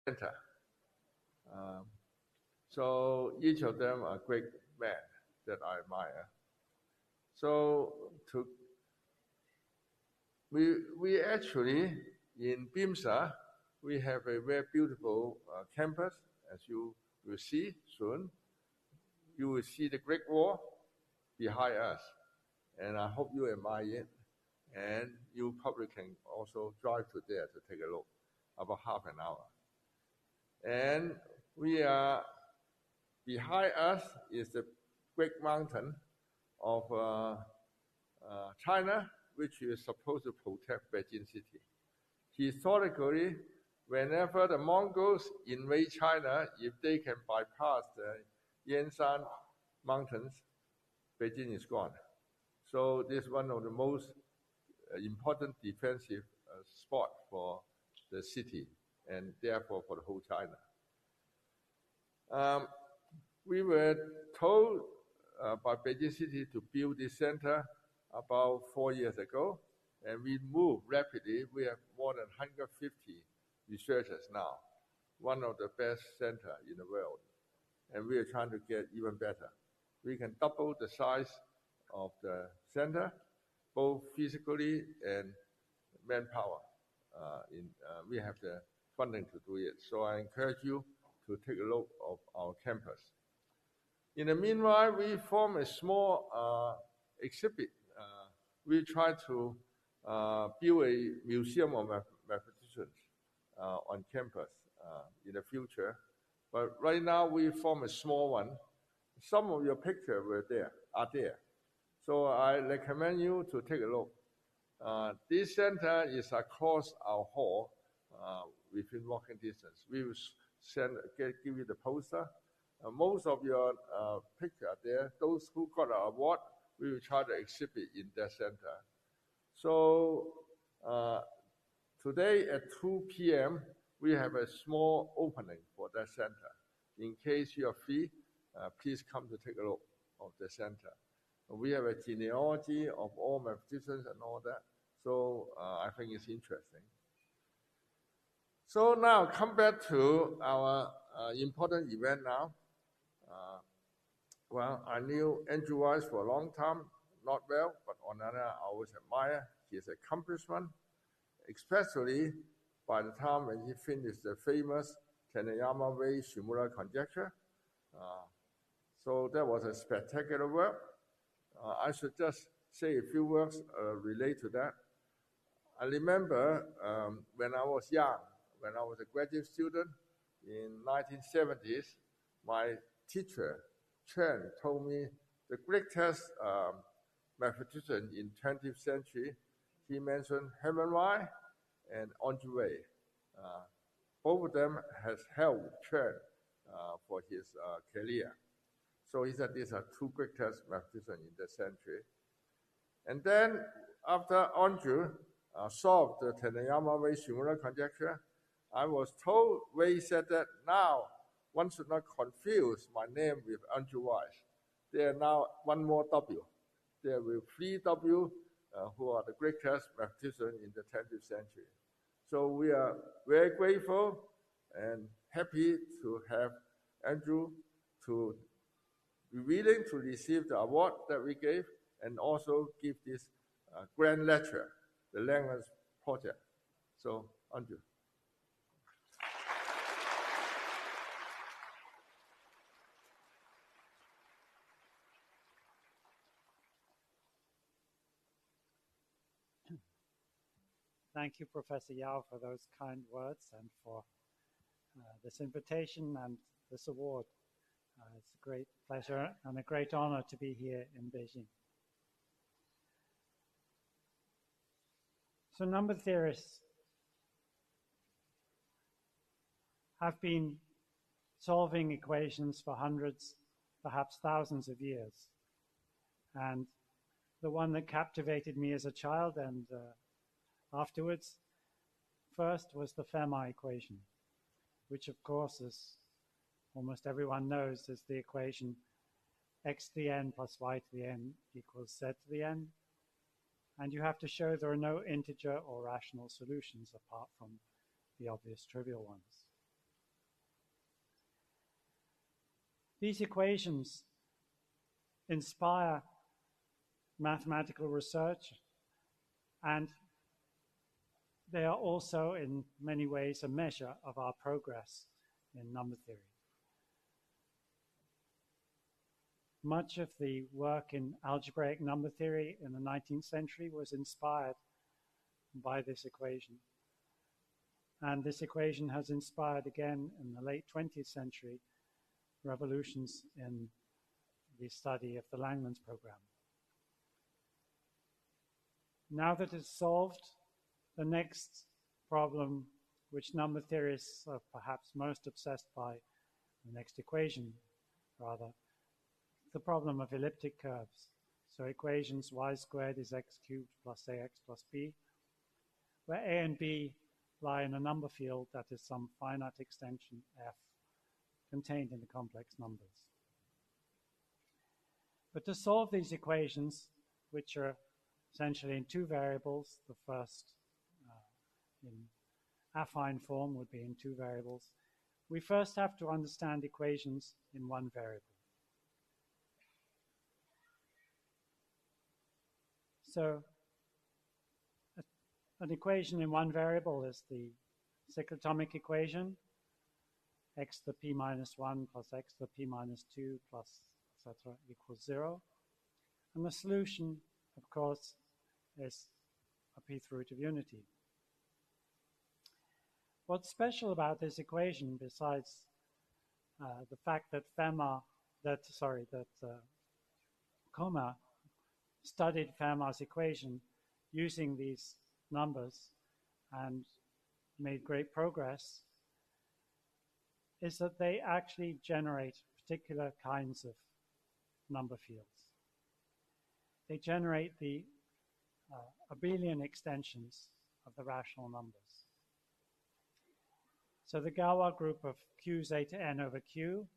center. Um, so each of them are great men that I admire. So to we actually in Bimsa we have a very beautiful campus, as you will see soon. You will see the Great Wall behind us, and I hope you admire it. And you probably can also drive to there to take a look, about half an hour. And we are behind us is the Great Mountain of China, which is supposed to protect Beijing City. Historically, whenever the Mongols invade China, if they can bypass the Yanshan Mountains, Beijing is gone. So this is one of the most important defensive spot for the city and therefore for the whole China. We were told by Beijing City to build this center about 4 years ago, and we moved rapidly. We have more than 150 researchers now, one of the best centers in the world, and we are trying to get even better. We can double the size of the center, both physically and manpower. We have the funding to do it. So I encourage you to take a look of our campus. In the meanwhile, we form a small exhibit. We try to build a museum of mathematicians on campus in the future. But right now, we form a small one. Some of your pictures are there. So I recommend you to take a look. This center is across our hall within walking distance. We will give you the poster. Most of your pictures are there. Those who got an award, we will try to exhibit in that center. So today at 2 p.m., we have a small opening for that center. In case you are free, please come to take a look of the center. We have a genealogy of all mathematicians and all that. So I think it's interesting. So now come back to our important event now. Well, I knew Andrew Wiles for a long time, not well, but on the other hand, I always admire his accomplishment, especially by the time when he finished the famous Taneyama-Wei Shimura conjecture. So that was a spectacular work. I should just say a few words related to that. I remember when I was young, when I was a graduate student in 1970s, my teacher, Chen, told me the greatest mathematician in 20th century, he mentioned Hermann Weyl and Andrew Wei. Both of them has helped Chen for his career. So he said these are two greatest mathematicians in the century. And then after Andrew solved the Taneyama-Wei Shimura conjecture, I was told, Wei said that now one should not confuse my name with Andrew Wiles. There are now one more W. There will be 3 W who are the greatest mathematicians in the 20th century. So we are very grateful and happy to have Andrew to be willing to receive the award that we gave and also give this grand lecture, the Langlands project. So, Andrew. Thank you, Professor Yao, for those kind words and for this invitation and this award. It's a great pleasure and a great honor to be here in Beijing. So number theorists have been solving equations for hundreds, perhaps thousands of years. And the one that captivated me as a child and afterwards, first was the Fermat equation, which of course, as almost everyone knows, is the equation x to the n plus y to the n equals z to the n. And you have to show there are no integer or rational solutions apart from the obvious trivial ones. these equations inspire mathematical research, and they are also in many ways a measure of our progress in number theory. Much of the work in algebraic number theory in the 19th century was inspired by this equation. And this equation has inspired again in the late 20th century revolutions in the study of the Langlands program. Now that it's solved, the next problem, which number theorists are perhaps most obsessed by, the next equation rather, the problem of elliptic curves. So equations y squared is x cubed plus ax plus b, where a and b lie in a number field that is some finite extension f contained in the complex numbers. But to solve these equations, which are essentially in two variables, the first in affine form would be in two variables, we first have to understand equations in one variable. So an equation in one variable is the cyclotomic equation, x to the p minus 1 plus x to the p minus 2 plus etc. equals 0. And the solution, of course, is a pth root of unity. What's special about this equation, besides the fact that Kommer studied Fermat's equation using these numbers and made great progress, is that they actually generate particular kinds of number fields. They generate the abelian extensions of the rational numbers. So the Galois group of q zeta n over q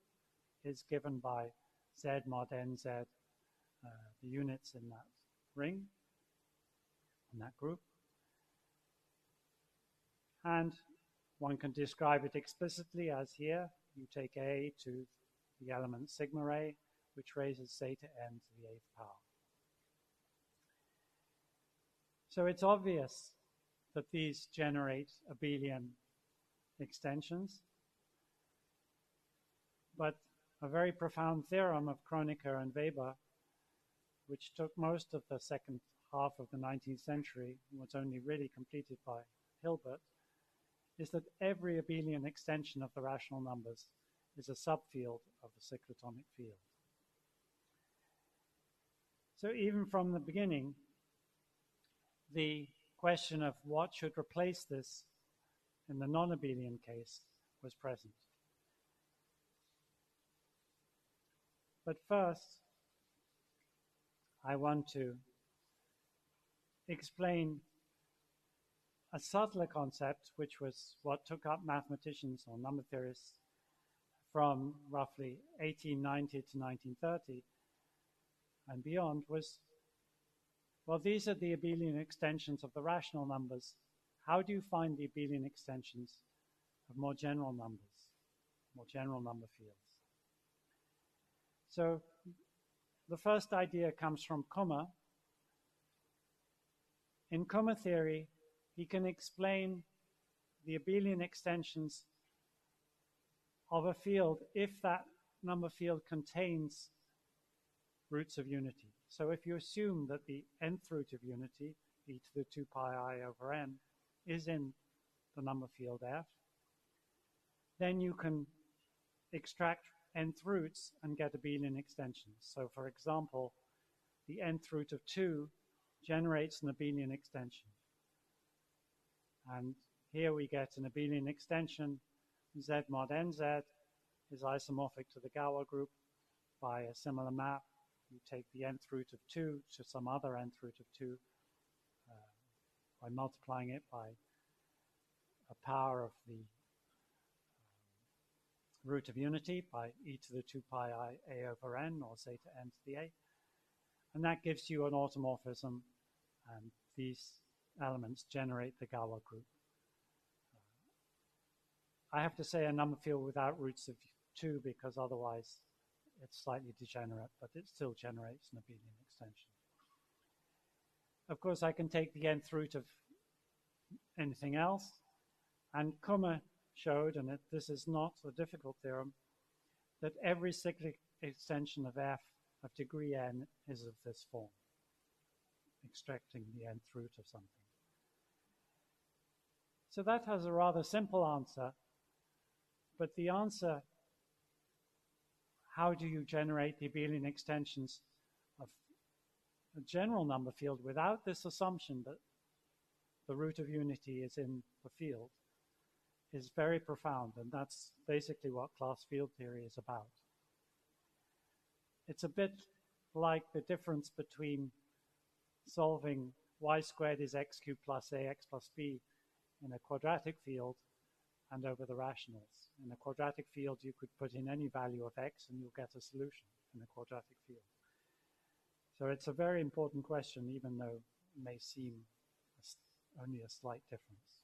is given by z mod nz, the units in that ring, in that group. And one can describe it explicitly as here. You take A to the element sigma ray, which raises zeta n to the 8th power. So it's obvious that these generate abelian extensions, but a very profound theorem of Kronecker and Weber, which took most of the second half of the 19th century and was only really completed by Hilbert, is that every abelian extension of the rational numbers is a subfield of the cyclotomic field. So even from the beginning, the question of what should replace this in the non-abelian case was present. But first, I want to explain a subtler concept, which was what took up mathematicians or number theorists from roughly 1890 to 1930 and beyond, was, well, these are the abelian extensions of the rational numbers. How do you find the abelian extensions of more general numbers, more general number fields? So the first idea comes from Kommer. In Kommer theory, he can explain the abelian extensions of a field if that number field contains roots of unity. So if you assume that the nth root of unity, e to the 2 pi I over n, is in the number field f, then you can extract nth roots and get abelian extensions. So for example, the nth root of 2 generates an abelian extension. And here we get an abelian extension. Z mod nz is isomorphic to the Galois group by a similar map. You take the nth root of 2 to some other nth root of 2 by multiplying it by a power of the root of unity by e to the 2 pi I a over n, or zeta n to the a. And that gives you an automorphism, and these elements generate the Galois group. I have to say a number field without roots of 2 because otherwise it's slightly degenerate, but it still generates an abelian extension. Of course, I can take the nth root of anything else, and Kummer showed, and this is not a difficult theorem, that every cyclic extension of f of degree n is of this form, extracting the nth root of something. So that has a rather simple answer, but the answer, how do you generate the abelian extensions of a general number field without this assumption that the root of unity is in the field, is very profound, and that's basically what class field theory is about. It's a bit like the difference between solving y squared is x cubed plus ax plus b in a quadratic field and over the rationals. In a quadratic field, you could put in any value of x and you'll get a solution in a quadratic field. So it's a very important question, even though it may seem only a slight difference.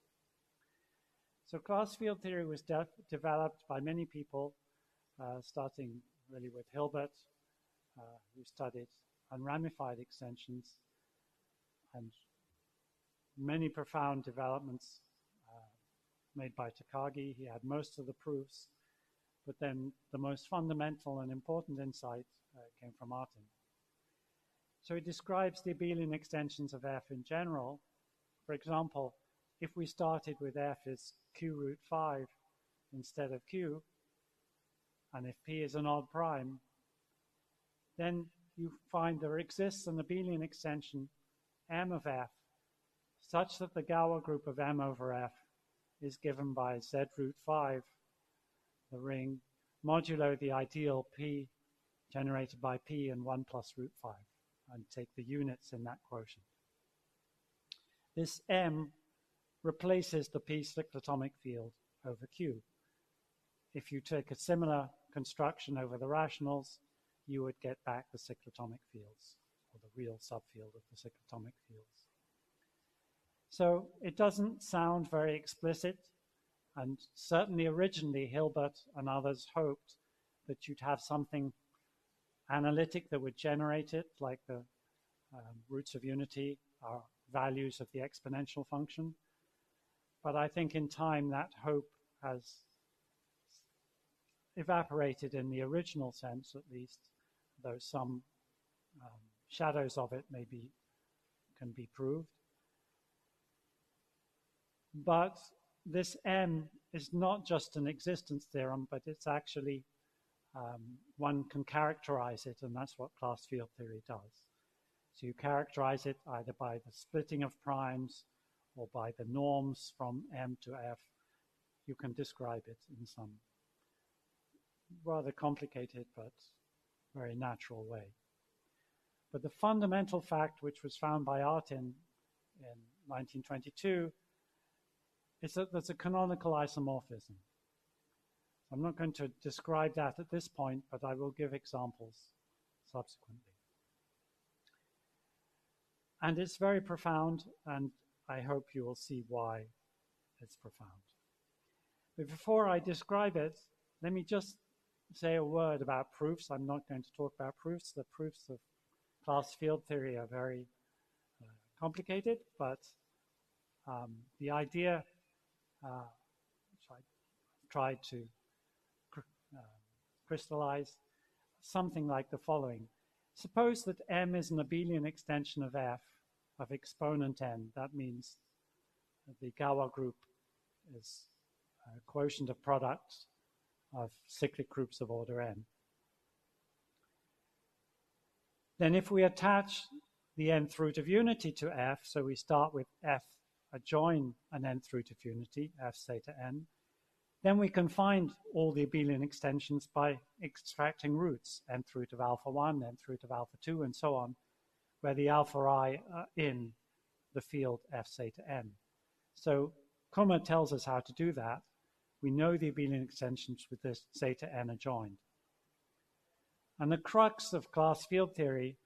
So class field theory was developed by many people, starting really with Hilbert, who studied unramified extensions, and many profound developments made by Takagi. He had most of the proofs, but then the most fundamental and important insight came from Artin. So he describes the abelian extensions of f in general. For example, if we started with f is q root 5 instead of q, and if p is an odd prime, then you find there exists an abelian extension m of f such that the Galois group of m over f is given by z root 5, the ring, modulo the ideal p generated by p and 1 plus root 5, and take the units in that quotient. This m replaces the p cyclotomic field over q. If you take a similar construction over the rationals, you would get back the cyclotomic fields, or the real subfield of the cyclotomic fields. So it doesn't sound very explicit, and certainly originally Hilbert and others hoped that you'd have something analytic that would generate it, like the roots of unity are values of the exponential function. But I think in time that hope has evaporated in the original sense, at least, though some shadows of it can be proved. But this M is not just an existence theorem, but it's actually, one can characterize it, and that's what class field theory does. So you characterize it either by the splitting of primes or by the norms from M to F. You can describe it in some rather complicated but very natural way. But the fundamental fact, which was found by Artin in 1922, is that there's a canonical isomorphism. I'm not going to describe that at this point, but I will give examples subsequently. And it's very profound, and I hope you will see why it's profound. But before I describe it, let me just say a word about proofs. I'm not going to talk about proofs. The proofs of class field theory are very complicated, but the idea which I tried to crystallize, something like the following. Suppose that M is an abelian extension of F of exponent n. That means that the Galois group is a quotient of products of cyclic groups of order n. Then if we attach the nth root of unity to F, so we start with F adjoin an nth root of unity, F theta n, then we can find all the abelian extensions by extracting roots, nth root of alpha 1, nth root of alpha 2, and so on, where the alpha I are in the field F theta n. So Kummer tells us how to do that. We know the abelian extensions with this theta n adjoined. And the crux of class field theory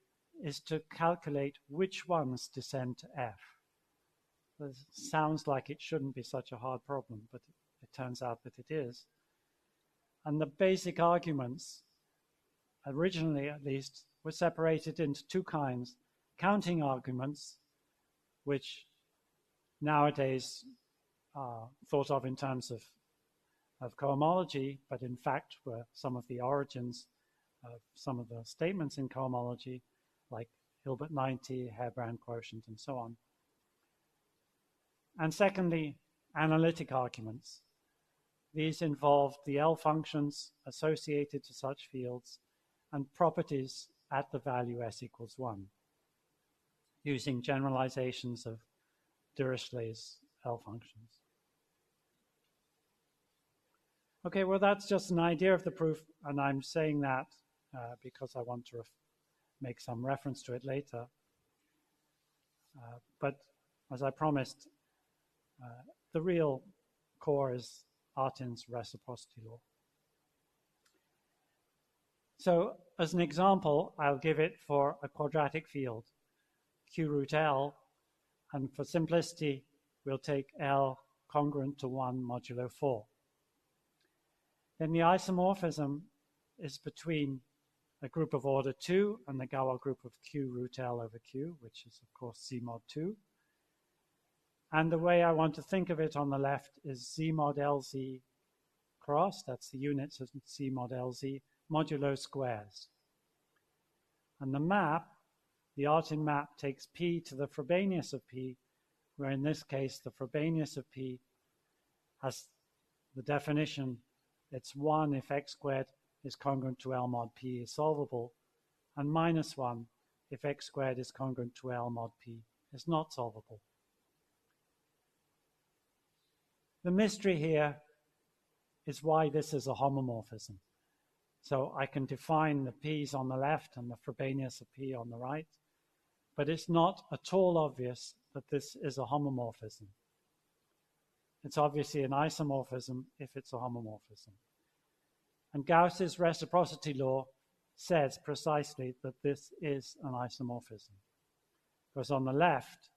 is to calculate which ones descend to F. It sounds like it shouldn't be such a hard problem, but it turns out that it is. And the basic arguments originally at least, were separated into two kinds: counting arguments, which nowadays are thought of in terms of cohomology, but in fact were some of the origins of some of the statements in cohomology, like Hilbert 90, Herbrand quotient, and so on. And secondly, analytic arguments. These involved the L functions associated to such fields and properties at the value s equals 1, using generalizations of Dirichlet's L functions. Okay, well, that's just an idea of the proof, and I'm saying that because I want to make some reference to it later. But as I promised, the real core is Artin's reciprocity law. So as an example, I'll give it for a quadratic field, Q root L, and for simplicity, we'll take L congruent to 1 modulo 4. Then the isomorphism is between a group of order 2 and the Galois group of Q root L over Q, which is, of course, Z mod 2. And the way I want to think of it on the left is Z mod LZ cross, that's the units of Z mod LZ, modulo squares. And the map, the Artin map, takes P to the Frobenius of P, where in this case the Frobenius of P has the definition, it's 1 if x squared is congruent to L mod P is solvable, and minus 1 if x squared is congruent to L mod P is not solvable. The mystery here is why this is a homomorphism. So I can define the P's on the left and the Frobenius of P on the right, but it's not at all obvious that this is a homomorphism. It's obviously an isomorphism if it's a homomorphism. And Gauss's reciprocity law says precisely that this is an isomorphism. Because on the left,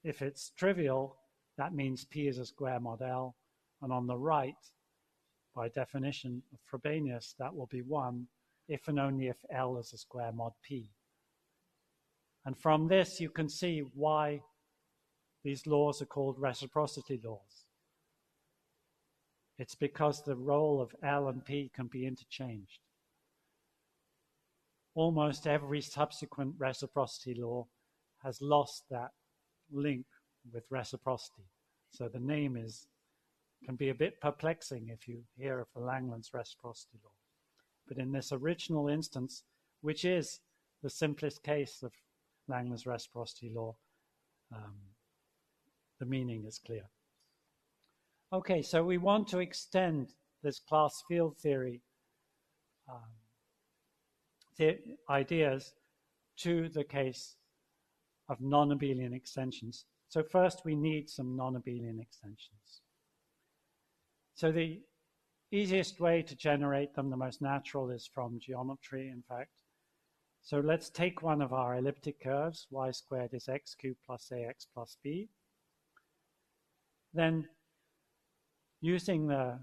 if it's trivial, that means P is a square mod L, and on the right, by definition of Frobenius, that will be 1 if and only if L is a square mod P. And from this, you can see why these laws are called reciprocity laws. It's because the role of L and P can be interchanged. Almost every subsequent reciprocity law has lost that link with reciprocity. So the name can be a bit perplexing if you hear of the Langlands reciprocity law. But in this original instance, which is the simplest case of Langlands reciprocity law, the meaning is clear. Okay, so we want to extend this class field theory ideas to the case of non-abelian extensions. So first we need some non-abelian extensions. So the easiest way to generate them, the most natural, is from geometry, in fact. So let's take one of our elliptic curves. Y squared is x cubed plus ax plus b. Then, using the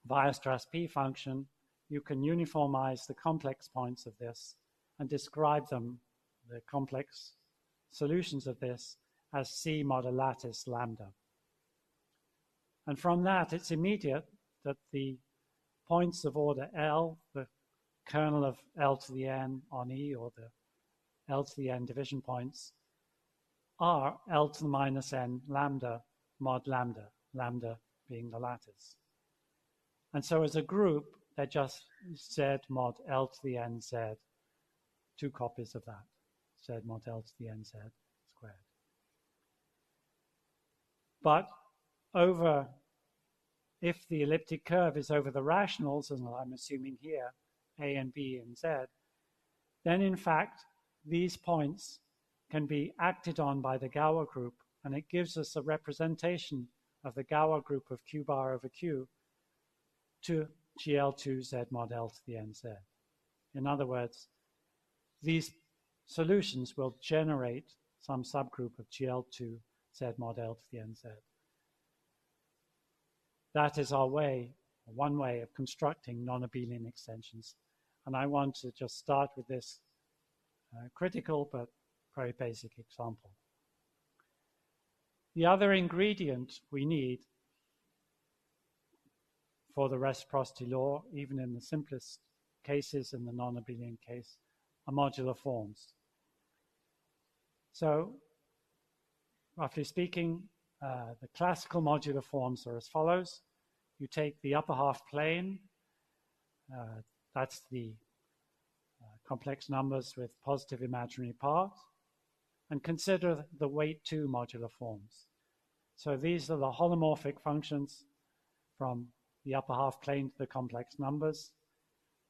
Weierstrass P function, you can uniformize the complex points of this and describe them, the complex solutions of this, as C mod a lattice lambda. And from that, it's immediate that the points of order L, the kernel of L to the n on E, or the L to the n division points, are L to the minus n lambda mod lambda, lambda being the lattice. And so as a group, they're just Z mod L to the n Z, two copies of that, Z mod L to the n Z squared. But if the elliptic curve is over the rationals, as I'm assuming here, A and B and Z, then in fact, these points can be acted on by the Galois group, and it gives us a representation of the Galois group of Q bar over Q to GL2 Z mod L to the NZ. In other words, these solutions will generate some subgroup of GL2 Z mod L to the NZ. That is our way one way of constructing non-abelian extensions. And I want to just start with this critical but very basic example. The other ingredient we need for the reciprocity law, even in the simplest cases in the non-abelian case, are modular forms. So, roughly speaking, the classical modular forms are as follows. You take the upper half plane, that's the complex numbers with positive imaginary part, and consider the weight 2 modular forms. So these are the holomorphic functions from the upper half plane to the complex numbers,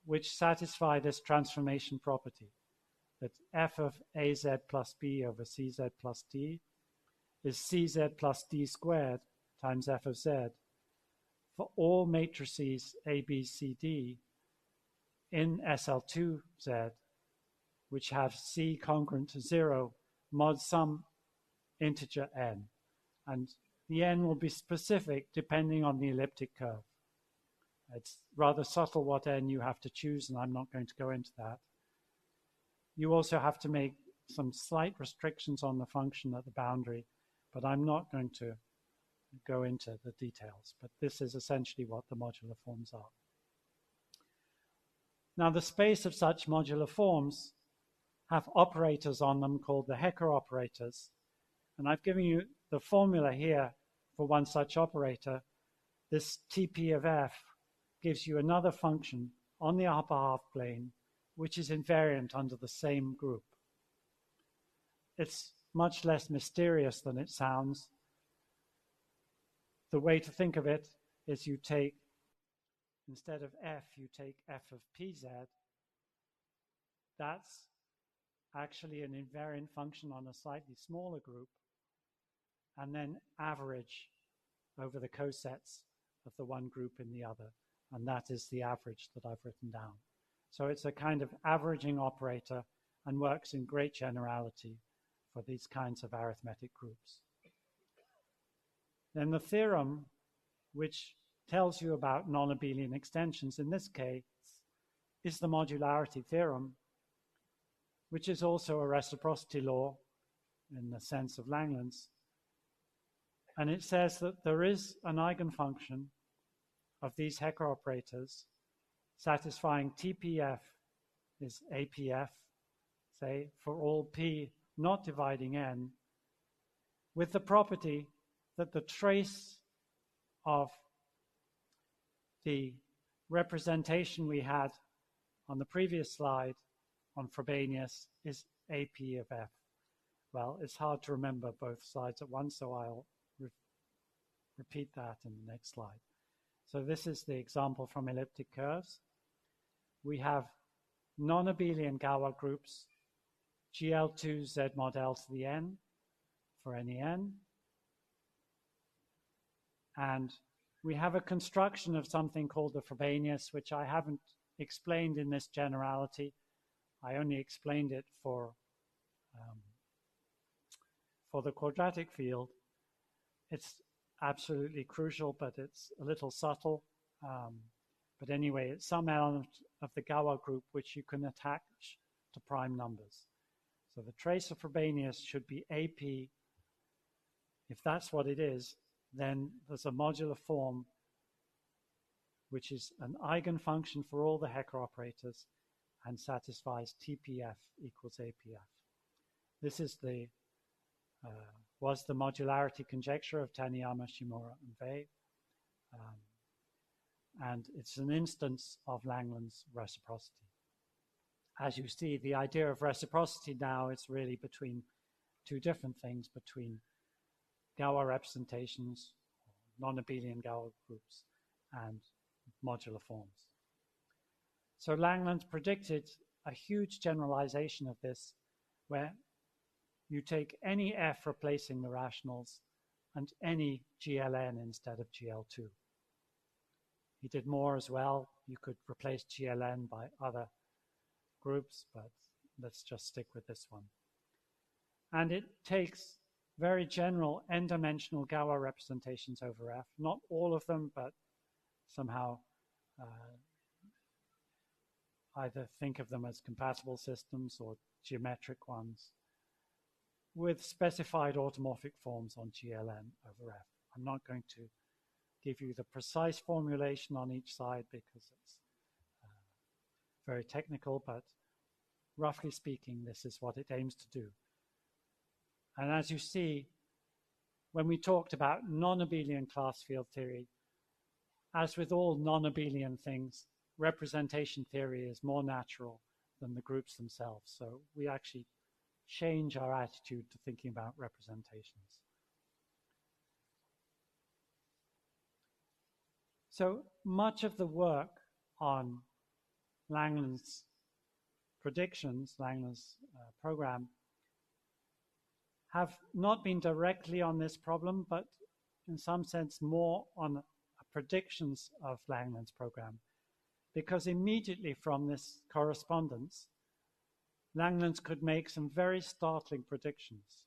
which satisfy this transformation property, that f of az plus b over cz plus d is cz plus d squared times f of z for all matrices A, B, C, D in SL2Z, which have C congruent to 0 mod some integer n. And the n will be specific depending on the elliptic curve. It's rather subtle what n you have to choose, and I'm not going to go into that. You also have to make some slight restrictions on the function at the boundary, but I'm not going to go into the details. But this is essentially what the modular forms are. Now, the space of such modular forms have operators on them called the Hecker operators. And I've given you the formula here for one such operator. This Tp of f gives you another function on the upper half plane, which is invariant under the same group. It's much less mysterious than it sounds. The way to think of it is you take, instead of f, you take f of pz. That's actually an invariant function on a slightly smaller group, and then average over the cosets of the one group in the other. And that is the average that I've written down. So it's a kind of averaging operator and works in great generality for these kinds of arithmetic groups. Then the theorem, which tells you about non-abelian extensions in this case, is the modularity theorem, which is also a reciprocity law in the sense of Langlands. And it says that there is an eigenfunction of these Hecker operators satisfying TPF is APF, say, for all P not dividing N, with the property that the trace of the representation we had on the previous slide on Frobenius is AP of F. Well, it's hard to remember both sides at once, so I'll repeat that in the next slide. So this is the example from elliptic curves. We have non-abelian Galois groups, GL2 Z mod L to the N for any N. And we have a construction of something called the Frobenius, which I haven't explained in this generality. I only explained it for the quadratic field. It's absolutely crucial, but it's a little subtle. But anyway, it's some element of the Galois group which you can attach to prime numbers. So the trace of Frobenius should be AP. If that's what it is, then there's a modular form which is an eigenfunction for all the Hecker operators and satisfies TPF equals APF. This is the was the modularity conjecture of Taniyama, Shimura, and Vey. And it's an instance of Langlands reciprocity. As you see, the idea of reciprocity now is really between two different things, between Galois representations, non-abelian Galois groups, and modular forms. So Langlands predicted a huge generalization of this, where you take any f replacing the rationals and any GLN instead of GL2. He did more as well. You could replace GLN by other groups, but let's just stick with this one. And it takes very general n-dimensional Galois representations over F, not all of them, but somehow either think of them as compatible systems or geometric ones with specified automorphic forms on GLN over F. I'm not going to give you the precise formulation on each side because it's very technical, but roughly speaking, this is what it aims to do. And as you see, when we talked about non-abelian class field theory, as with all non-abelian things, representation theory is more natural than the groups themselves. So we actually change our attitude to thinking about representations. So much of the work on Langlands predictions, Langlands program, have not been directly on this problem, but in some sense more on predictions of Langlands program. Because immediately from this correspondence, Langlands could make some very startling predictions.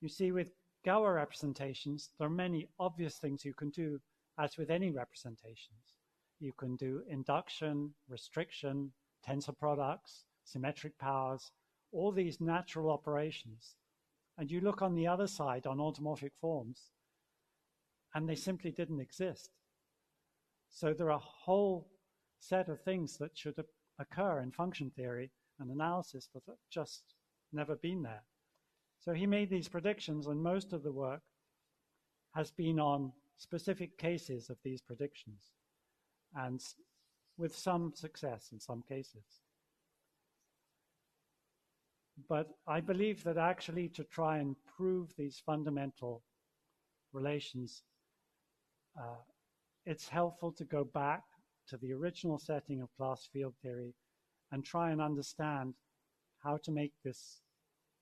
You see, with Galois representations, there are many obvious things you can do, as with any representations. You can do induction, restriction, tensor products, symmetric powers, all these natural operations. And you look on the other side on automorphic forms, and they simply didn't exist. So there are a whole set of things that should occur in function theory and analysis that have just never been there. So he made these predictions, and most of the work has been on specific cases of these predictions, and with some success in some cases. But I believe that actually to try and prove these fundamental relations, it's helpful to go back to the original setting of class field theory and try and understand how to make this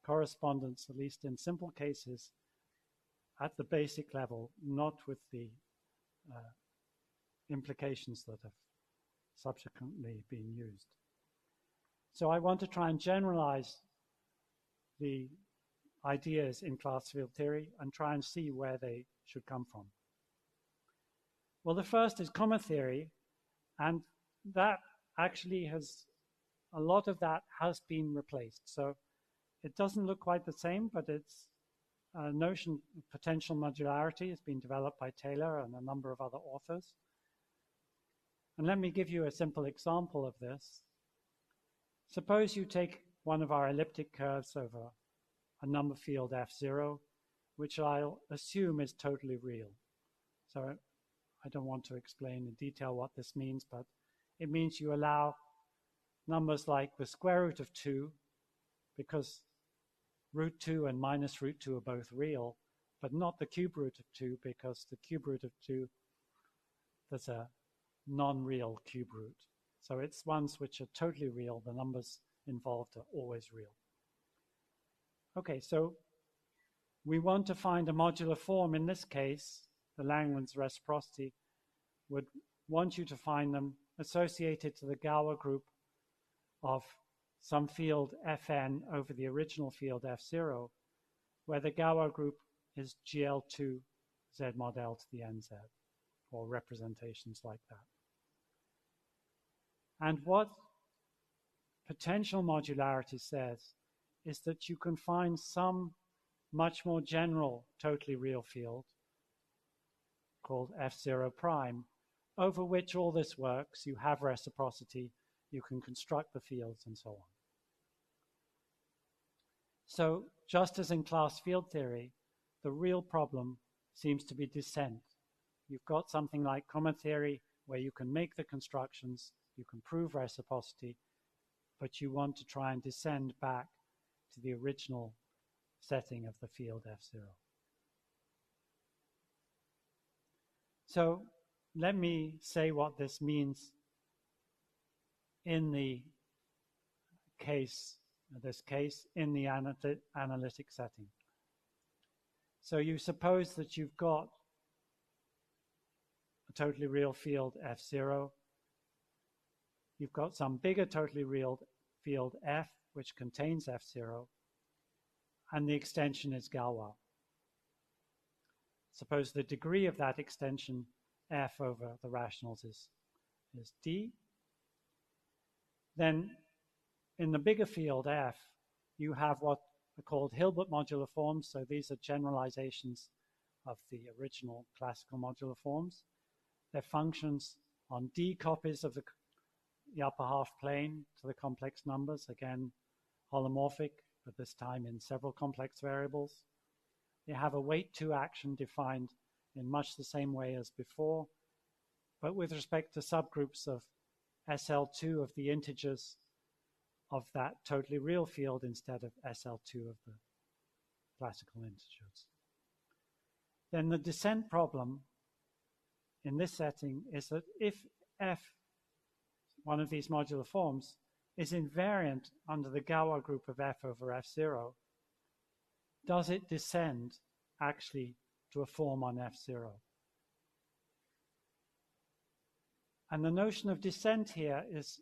correspondence, at least in simple cases, at the basic level, not with the implications that have subsequently been used. So I want to try and generalize the ideas in class field theory and try and see where they should come from. Well, the first is common theory, and that actually has, a lot of that has been replaced. So it doesn't look quite the same, but it's a notion of potential modularity has been developed by Taylor and a number of other authors. And let me give you a simple example of this. Suppose you take one of our elliptic curves over a number field F0, which I'll assume is totally real. So I don't want to explain in detail what this means, but it means you allow numbers like the square root of 2, because root 2 and minus root 2 are both real, but not the cube root of 2, because the cube root of 2, there's a non-real cube root. So it's ones which are totally real. The numbers involved are always real. Okay, so we want to find a modular form. In this case, the Langlands reciprocity would want you to find them associated to the Galois group of some field Fn over the original field F0, where the Galois group is GL2 Z mod L to the NZ, or representations like that. And what potential modularity says is that you can find some much more general totally real field called F0 prime, over which all this works. You have reciprocity, you can construct the fields, and so on. So just as in class field theory, the real problem seems to be descent. You've got something like common theory where you can make the constructions, you can prove reciprocity, but you want to try and descend back to the original setting of the field F0. So let me say what this means in the case, in the analytic setting. So you suppose that you've got a totally real field F0. You've got some bigger totally real field F, which contains F0, and the extension is Galois. Suppose the degree of that extension f over the rationals is d. Then in the bigger field f, you have what are called Hilbert modular forms. So these are generalizations of the original classical modular forms. They're functions on d copies of the upper half plane to the complex numbers, again holomorphic, but this time in several complex variables. They have a weight 2 action defined in much the same way as before, but with respect to subgroups of SL2 of the integers of that totally real field instead of SL2 of the classical integers. Then the descent problem in this setting is that if f, one of these modular forms, is invariant under the Galois group of f over f0, does it descend actually to a form on f0? And the notion of descent here is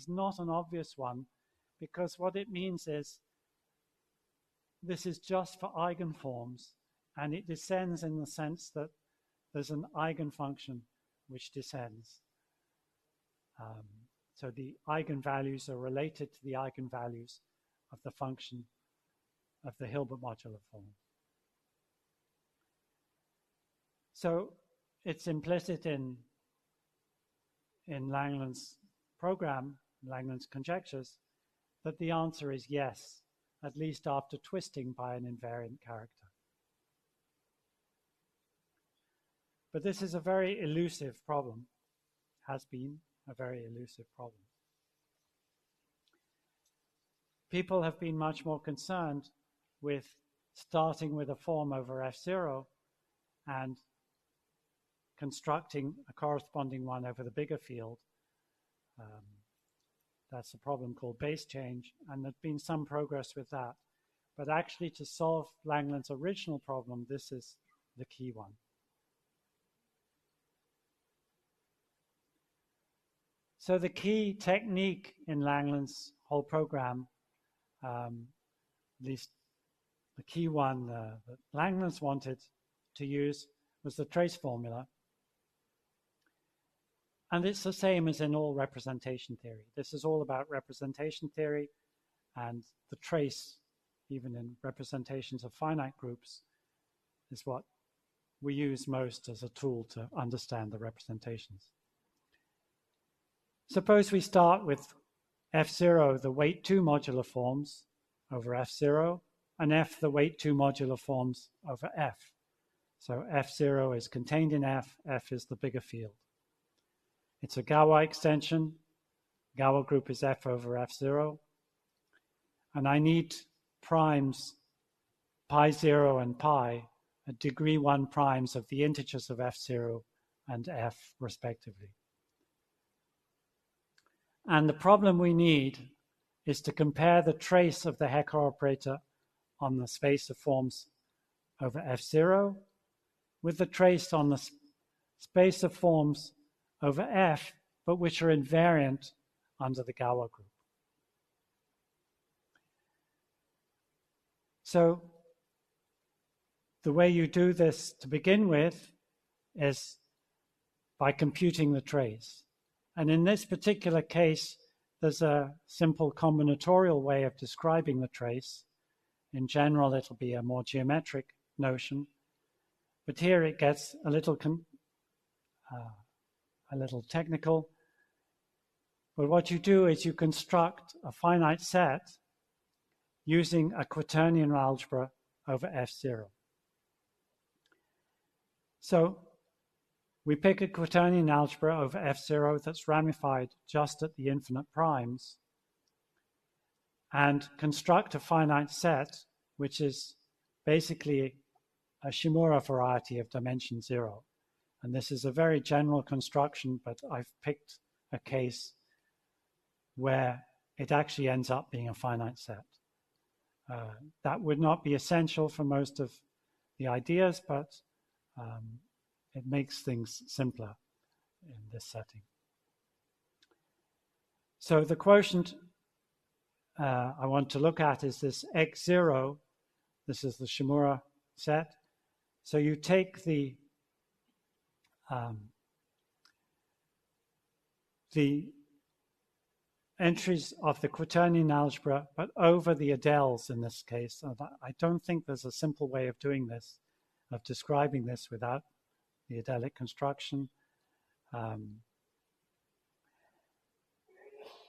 not an obvious one, because what it means is this is just for eigenforms, and it descends in the sense that there's an eigenfunction which descends. So the eigenvalues are related to the eigenvalues of the function of the Hilbert modular form. So it's implicit in Langlands' program, Langlands' conjectures, that the answer is yes, at least after twisting by an invariant character. But this is a very elusive problem, has been a very elusive problem. People have been much more concerned with starting with a form over f0 and constructing a corresponding one over the bigger field. That's a problem called base change, and there's been some progress with that. But actually, to solve Langlands' original problem, this is the key one. So the key technique in Langlands' whole program, at least the key one that Langlands wanted to use, was the trace formula. And it's the same as in all representation theory. This is all about representation theory, and the trace, even in representations of finite groups, is what we use most as a tool to understand the representations. Suppose we start with f0, the weight 2 modular forms over f0, and f, the weight 2 modular forms over f. So f0 is contained in f is the bigger field. It's a Galois extension. Galois group is f over f0. And I need primes pi 0 and pi at degree 1 primes of the integers of f0 and f, respectively. And the problem we need is to compare the trace of the Hecker operator on the space of forms over f0 with the trace on the space of forms over f, but which are invariant under the Galois group. So the way you do this to begin with is by computing the trace. And in this particular case, there's a simple combinatorial way of describing the trace. In general, it'll be a more geometric notion. But here it gets a little technical. But what you do is you construct a finite set using a quaternion algebra over f0. So we pick a quaternion algebra over f0 that's ramified just at the infinite primes and construct a finite set which is basically a Shimura variety of dimension 0. And this is a very general construction, but I've picked a case where it actually ends up being a finite set. That would not be essential for most of the ideas, but it makes things simpler in this setting. So the quotient I want to look at is this x0. This is the Shimura set. So you take the the entries of the quaternion algebra, but over the adels in this case. And I don't think there's a simple way of doing this, of describing this without the adelic construction.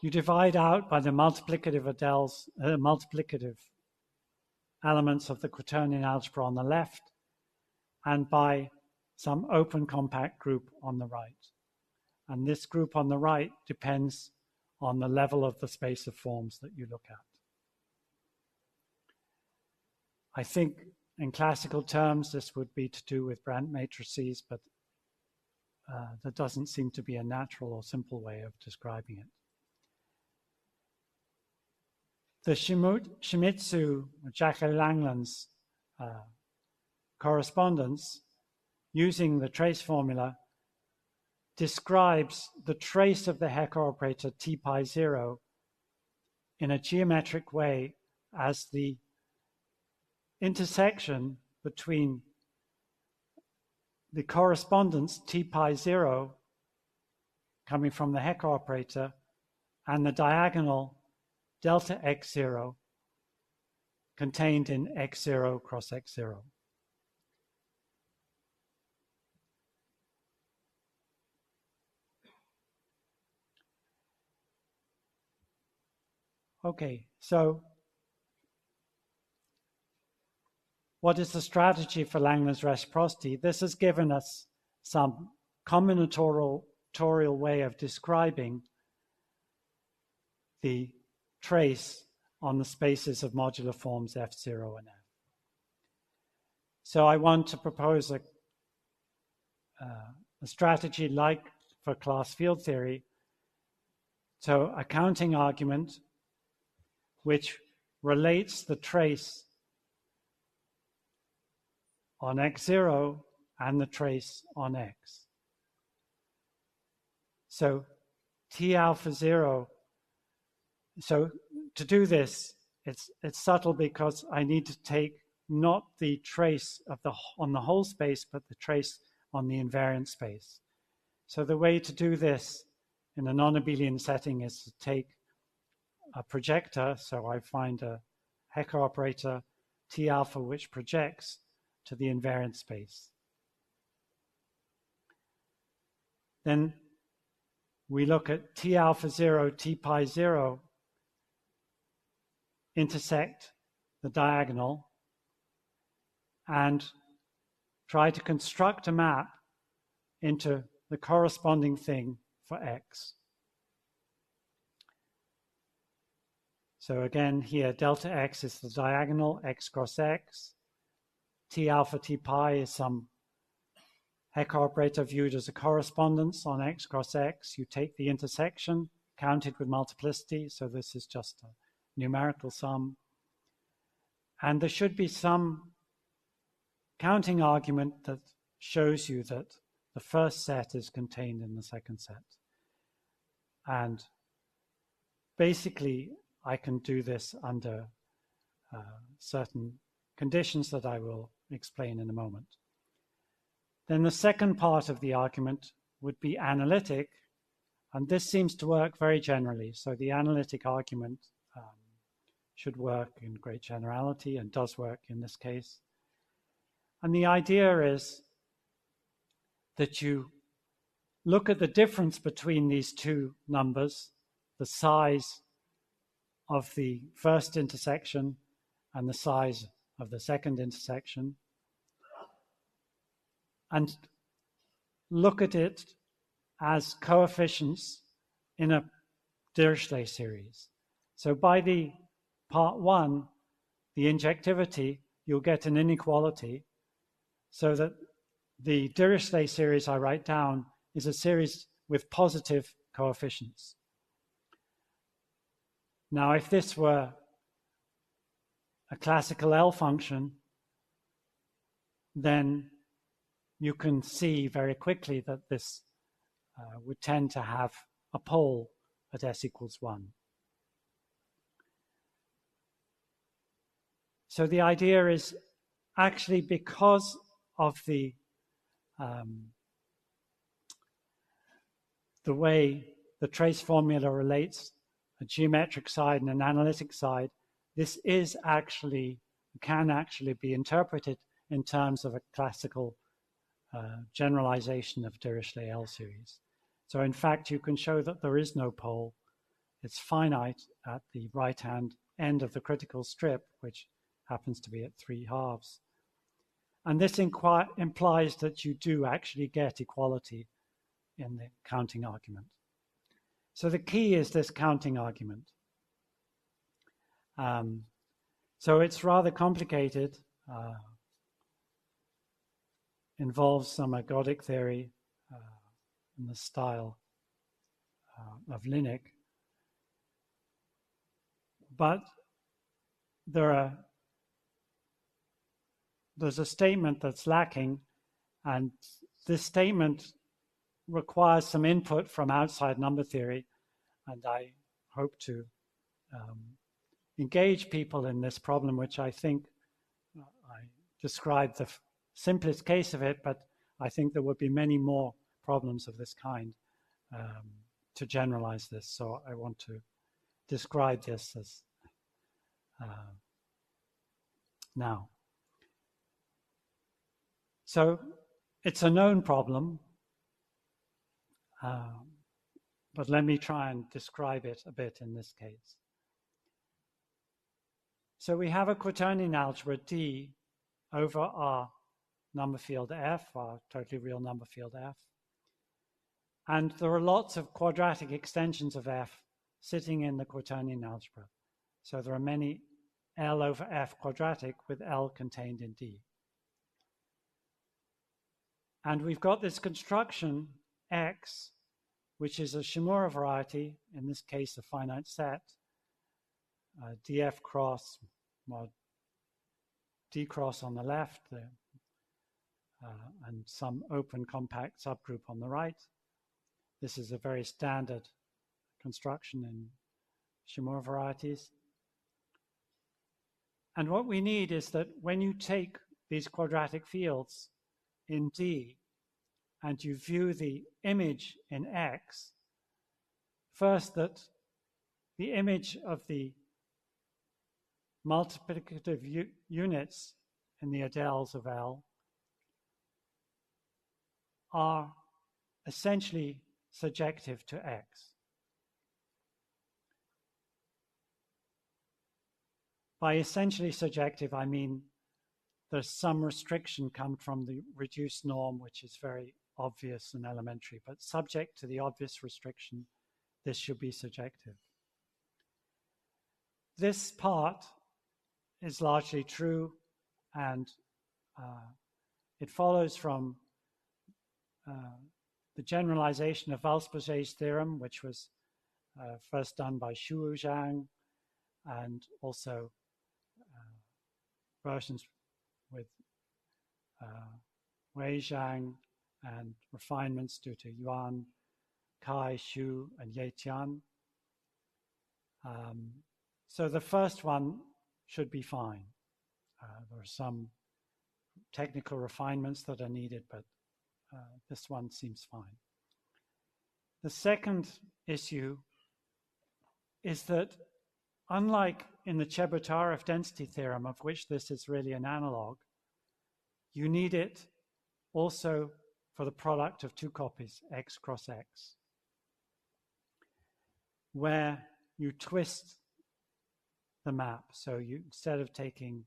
You divide out by the multiplicative adels, multiplicative elements of the quaternion algebra on the left, and by some open compact group on the right. And this group on the right depends on the level of the space of forms that you look at. I think in classical terms this would be to do with Brandt matrices, but there doesn't seem to be a natural or simple way of describing it. The Shimizu, Jacques Langlands correspondence using the trace formula describes the trace of the Hecker operator T pi 0 in a geometric way as the intersection between the correspondence T pi 0 coming from the Hecker operator and the diagonal delta x0 contained in x0 cross x0. Okay, so what is the strategy for Langlands reciprocity? This has given us some combinatorial way of describing the trace on the spaces of modular forms F0 and F. So I want to propose a strategy like for class field theory. So a counting argument which relates the trace on x0 and the trace on x. So T alpha 0. So to do this, it's subtle because I need to take not the trace of on the whole space, but the trace on the invariant space. So the way to do this in a non-abelian setting is to take a projector. So I find a Hecker operator T alpha which projects to the invariant space. Then we look at T alpha 0, T pi 0 intersect the diagonal and try to construct a map into the corresponding thing for x. So again, here delta x is the diagonal, x cross x. T alpha T pi is some Hecker operator viewed as a correspondence on x cross x. You take the intersection, counted with multiplicity, so this is just a numerical sum. And there should be some counting argument that shows you that the first set is contained in the second set. And basically, I can do this under certain conditions that I will explain in a moment. Then the second part of the argument would be analytic, and this seems to work very generally. So the analytic argument should work in great generality and does work in this case. And the idea is that you look at the difference between these two numbers, the size of the first intersection and the size of the second intersection, and look at it as coefficients in a Dirichlet series. So by the part 1, the injectivity, you'll get an inequality so that the Dirichlet series I write down is a series with positive coefficients. Now, if this were a classical L function, then you can see very quickly that this would tend to have a pole at s equals 1. So the idea is actually because of the way the trace formula relates a geometric side and an analytic side, this can actually be interpreted in terms of a classical generalization of Dirichlet L series. So in fact, you can show that there is no pole. It's finite at the right-hand end of the critical strip, which happens to be at 3/2. And this implies that you do actually get equality in the counting argument. So the key is this counting argument. So it's rather complicated, involves some ergodic theory in the style of Linux. But there's a statement that's lacking, and this statement requires some input from outside number theory, and I hope to engage people in this problem, which I think I described the simplest case of it, but I think there would be many more problems of this kind to generalize this. So I want to describe this as now. So it's a known problem, but let me try and describe it a bit in this case. So we have a quaternion algebra D over our number field F, our totally real number field F. And there are lots of quadratic extensions of F sitting in the quaternion algebra. So there are many L over F quadratic with L contained in D. And we've got this construction X, which is a Shimura variety, in this case a finite set, df cross, well, d cross on the left, and some open compact subgroup on the right. This is a very standard construction in Shimura varieties. And what we need is that when you take these quadratic fields in D and you view the image in X, first that the image of the multiplicative units in the adels of L are essentially surjective to X. By essentially surjective, I mean there's some restriction come from the reduced norm, which is very obvious and elementary, but subject to the obvious restriction, this should be surjective. This part is largely true, and it follows from the generalization of Wiles-Bourget's theorem, which was first done by Xu Zhang, and also versions with Wei Zhang, and refinements due to Yuan, Kai, Xu, and Ye Tian. So the first one should be fine. There are some technical refinements that are needed, but this one seems fine. The second issue is that unlike in the Chebotarev density theorem, of which this is really an analog, you need it also for the product of two copies, X cross X, where you twist the map. So you, instead of taking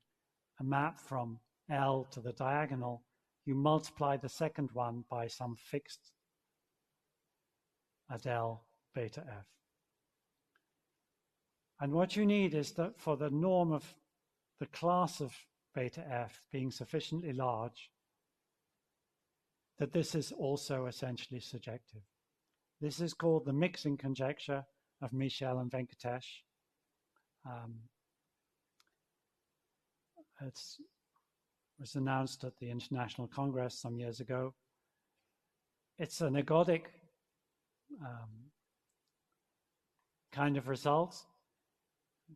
a map from L to the diagonal, you multiply the second one by some fixed adel beta F. And what you need is that for the norm of the class of beta F being sufficiently large, that this is also essentially surjective. This is called the mixing conjecture of Michel and Venkatesh. It was announced at the International Congress some years ago. It's an ergodic kind of result,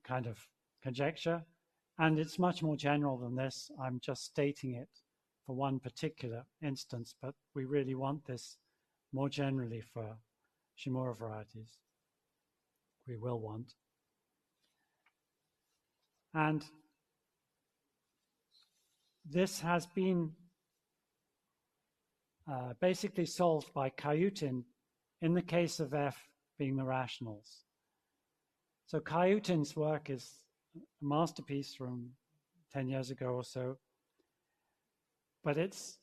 kind of conjecture, and it's much more general than this. I'm just stating it for one particular instance, but we really want this more generally for Shimura varieties we will want. And this has been basically solved by Kayutin in the case of F being the rationals. So Kayutin's work is a masterpiece from 10 years ago or so, but it's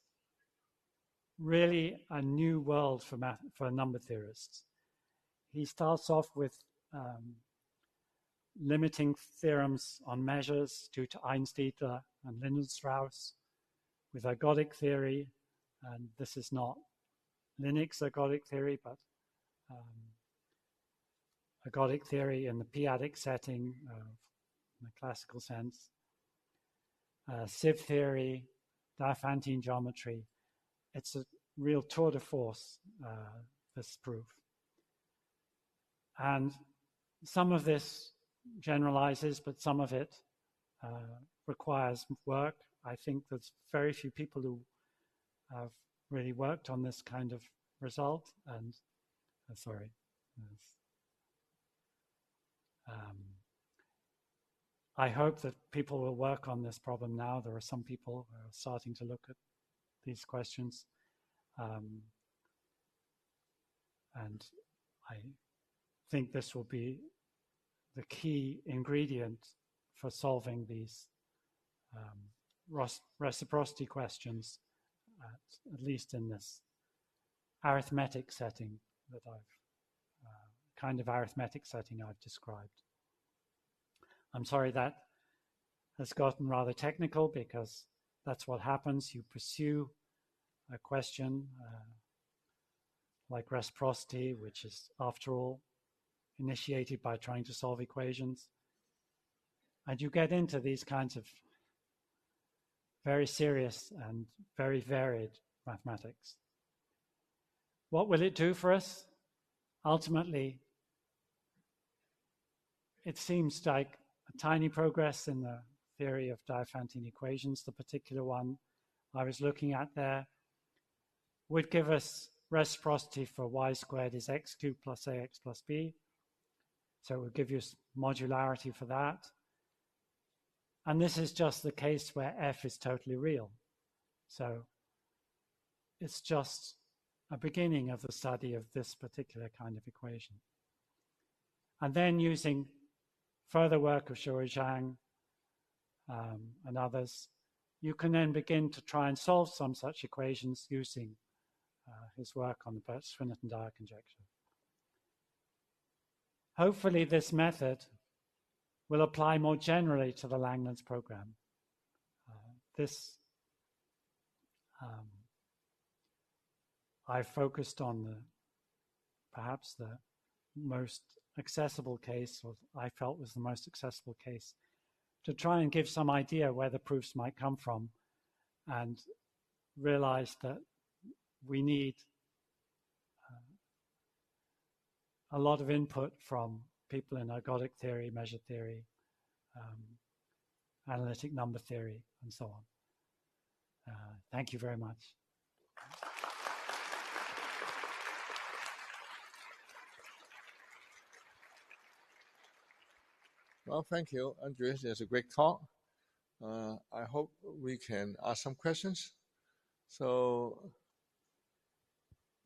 really a new world for number theorists. He starts off with limiting theorems on measures due to Einstein and Lindenstrauss, with ergodic theory, and this is not Linux ergodic theory, but ergodic theory in the p-adic setting in the classical sense, sieve theory, Diophantine geometry. It's a real tour de force, this proof. And some of this generalizes, but some of it requires work. I think there's very few people who have really worked on this kind of result. And I hope that people will work on this problem now. There are some people who are starting to look at these questions. And I think this will be the key ingredient for solving these reciprocity questions, at least in this arithmetic setting that kind of arithmetic setting I've described. I'm sorry that has gotten rather technical, because that's what happens. You pursue a question like reciprocity, which is, after all, initiated by trying to solve equations. And you get into these kinds of very serious and very varied mathematics. What will it do for us? Ultimately, it seems like a tiny progress in the theory of Diophantine equations. The particular one I was looking at there would give us reciprocity for y squared is x cubed plus ax plus b. So it would give you modularity for that. And this is just the case where f is totally real. So it's just a beginning of the study of this particular kind of equation. And then using further work of Shuo Zhang and others, you can then begin to try and solve some such equations using his work on the Birch-Swinnerton and Dyer conjecture. Hopefully this method will apply more generally to the Langlands program. I focused on perhaps the most accessible case, or I felt was the most accessible case, to try and give some idea where the proofs might come from, and realize that we need a lot of input from people in ergodic theory, measure theory, analytic number theory, and so on. Thank you very much. Well, thank you, Andreas. It's a great talk. I hope we can ask some questions. So,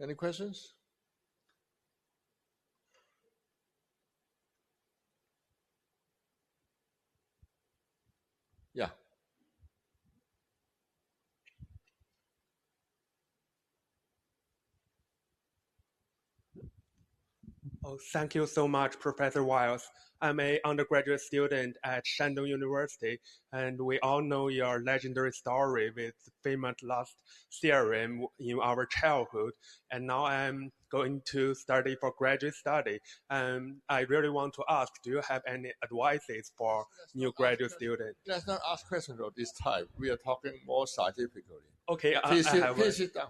any questions? Yeah. Oh, thank you so much, Professor Wiles. I'm an undergraduate student at Shandong University, and we all know your legendary story with the famous last theorem in our childhood. And now I'm going to study for graduate study. I really want to ask, do you have any advices for new graduate students? Let's not ask questions of this type. We are talking more scientifically. Okay, please sit down.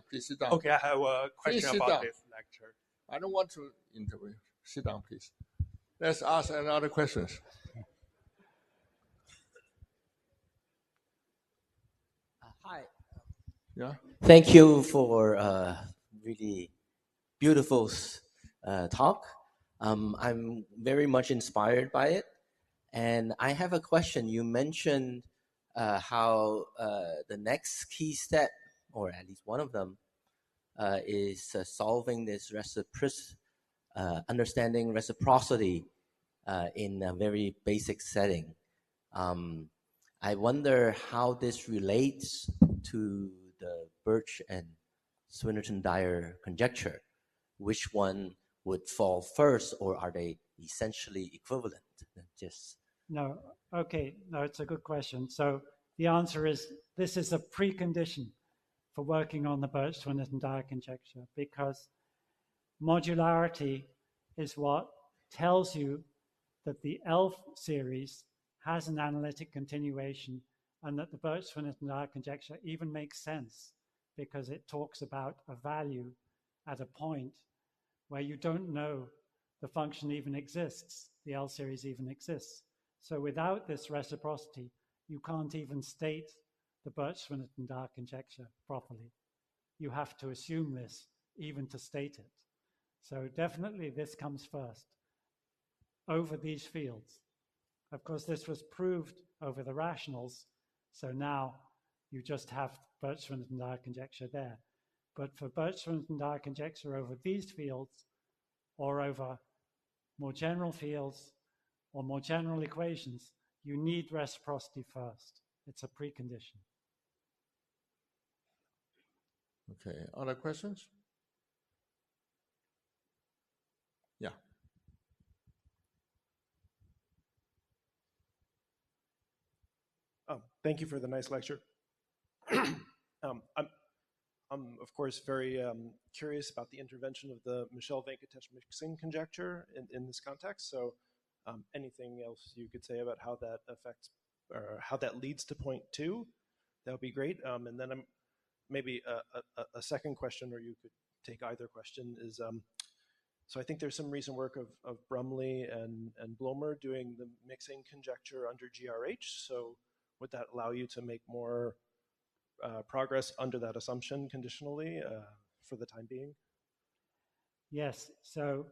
Please sit down. Okay, I have a question about this lecture. I don't want to interview. Sit down, please. Let's ask another questions. Hi. Yeah. Thank you for really beautiful talk. I'm very much inspired by it. And I have a question. You mentioned how the next key step, or at least one of them, is solving this understanding reciprocity in a very basic setting. I wonder how this relates to the Birch and Swinnerton-Dyer conjecture. Which one would fall first, or are they essentially equivalent? Just No, okay, no, it's a good question. So the answer is this is a precondition for working on the Birch-Swinnerton-Dyer conjecture, because modularity is what tells you that the ELF series has an analytic continuation, and that the Birch-Swinnerton-Dyer conjecture even makes sense because it talks about a value at a point where you don't know the function even exists, the L series even exists. So without this reciprocity, you can't even state the Birch-Swinnerton-Dyer conjecture properly. You have to assume this even to state it. So definitely this comes first over these fields. Of course, this was proved over the rationals, so now you just have Birch-Swinnerton-Dyer conjecture there. But for Birch-Swinnerton-Dyer conjecture over these fields, or over more general fields, or more general equations, you need reciprocity first. It's a precondition. Okay, other questions? Yeah. Thank you for the nice lecture. I'm of course very curious about the intervention of the Michel-Venkatesh mixing conjecture in this context. So anything else you could say about how that affects, or how that leads to point 2, that would be great. And then maybe a second question, or you could take either question, is so I think there's some recent work of Brumley and Blomer doing the mixing conjecture under GRH. So would that allow you to make more progress under that assumption conditionally for the time being? Yes, so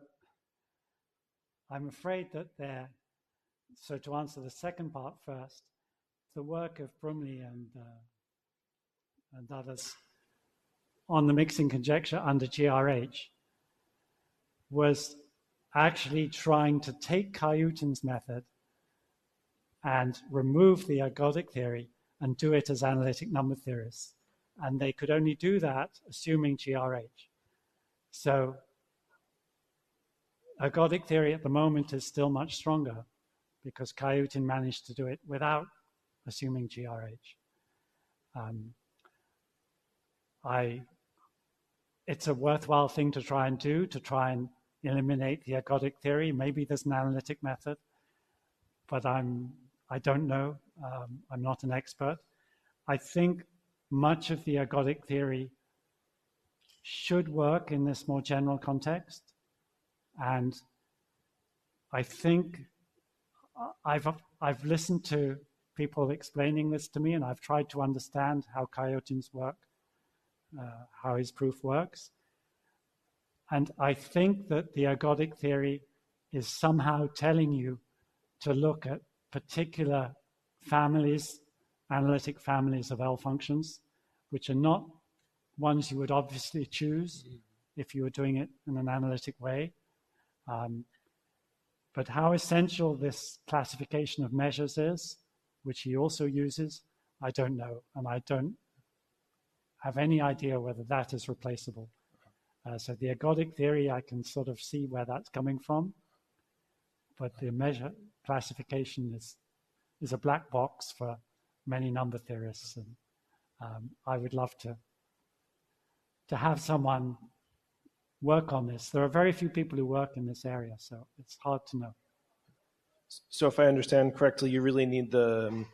I'm afraid that so to answer the second part first, the work of Brumley and others on the mixing conjecture under GRH was actually trying to take Kayutin's method and remove the ergodic theory and do it as analytic number theorists. And they could only do that assuming GRH. So ergodic theory at the moment is still much stronger because Kayutin managed to do it without assuming GRH. It's a worthwhile thing to try and do, to try and eliminate the ergodic theory. Maybe there's an analytic method, but I don't know. I'm not an expert. I think much of the ergodic theory should work in this more general context. And I think I've listened to people explaining this to me, and I've tried to understand how Kayutin's work, how his proof works. And I think that the ergodic theory is somehow telling you to look at particular families, analytic families of L functions, which are not ones you would obviously choose if you were doing it in an analytic way. But how essential this classification of measures is, which he also uses, I don't know. And I don't have any idea whether that is replaceable. So the ergodic theory, I can sort of see where that's coming from. But the measure classification is a black box for many number theorists. And I would love to have someone work on this. There are very few people who work in this area, so it's hard to know. So if I understand correctly, you really need the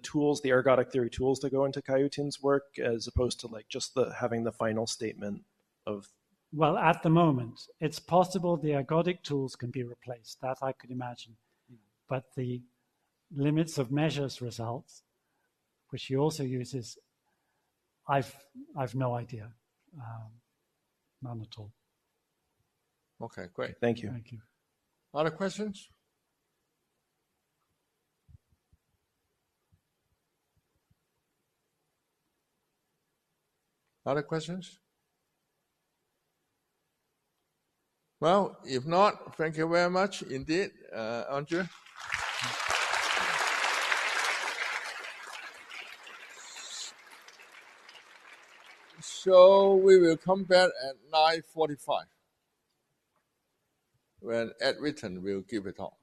tools, the ergodic theory tools to go into Kayutin's work, as opposed to like just having the final statement of... Well, at the moment, it's possible the ergodic tools can be replaced. That I could imagine. But the limits of measures results, which he also uses, I've no idea. None at all. Okay, great. Thank you. Thank you. Other questions? Other questions? Well, if not, thank you very much indeed, Andrew. So we will come back at 9:45 when Ed Witten will give a talk.